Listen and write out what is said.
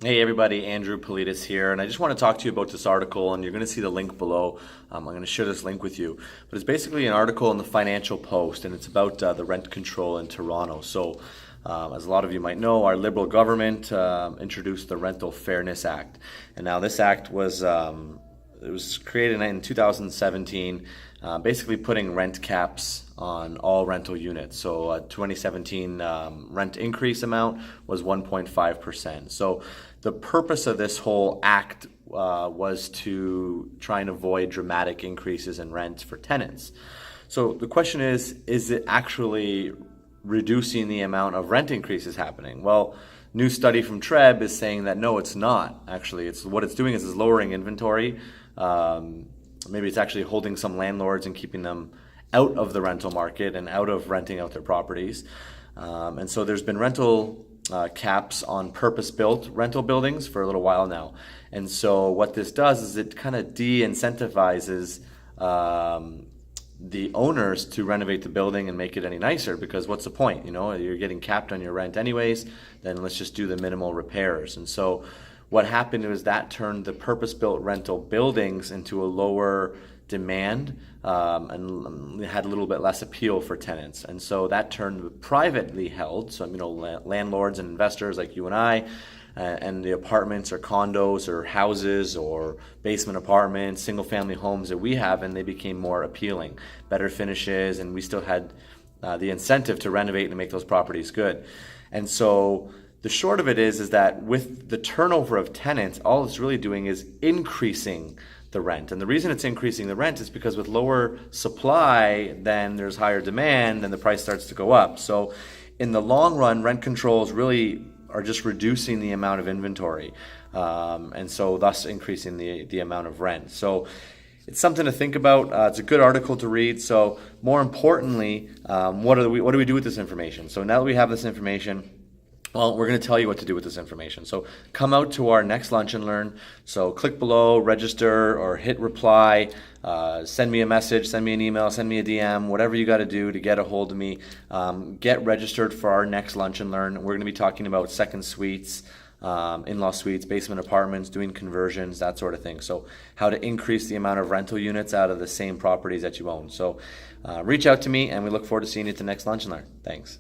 Hey everybody, Andrew Palhetas here, and I just want to talk to you about this article, and you're going to see the link below. I'm going to share this link with you, but it's basically an article in the Financial Post, and it's about the rent control in Toronto. So, as a lot of you might know, our Liberal government introduced the Rental Fairness Act, and now this act was it was created in 2017, basically putting rent caps on all rental units. So 2017 rent increase amount was 1.5%. So the purpose of this whole act was to try and avoid dramatic increases in rents for tenants. So the question is it actually reducing the amount of rent increases happening? Well, new study from TREB is saying that no, it's not actually. It's what it's doing is lowering inventory. Maybe it's actually holding some landlords and keeping them out of the rental market and out of renting out their properties. And so there's been rental caps on purpose-built rental buildings for a little while now. And so what this does is it kind of de-incentivizes the owners to renovate the building and make it any nicer, because what's the point? You know, you're getting capped on your rent anyways, then let's just do the minimal repairs. And so what happened was that turned the purpose-built rental buildings into a lower demand and had a little bit less appeal for tenants. And so that turned privately held, so landlords and investors like you and I, and the apartments or condos or houses or basement apartments, single family homes that we have, and they became more appealing, better finishes, and we still had the incentive to renovate and make those properties good. And so the short of it is that with the turnover of tenants, all it's really doing is increasing the rent. And the reason it's increasing the rent is because with lower supply, then there's higher demand, and the price starts to go up. So in the long run, rent controls really are just reducing the amount of inventory, and so thus increasing the amount of rent. So it's something to think about. It's a good article to read. So more importantly, what do we do with this information? So now that we have this information, well, we're going to tell you what to do with this information. So come out to our next Lunch and Learn. So click below, register, or hit reply. Send me a message, send me an email, send me a DM, whatever you got to do to get a hold of me. Get registered for our next Lunch and Learn. We're going to be talking about second suites, in-law suites, basement apartments, doing conversions, that sort of thing. So how to increase the amount of rental units out of the same properties that you own. So reach out to me, and we look forward to seeing you at the next Lunch and Learn. Thanks.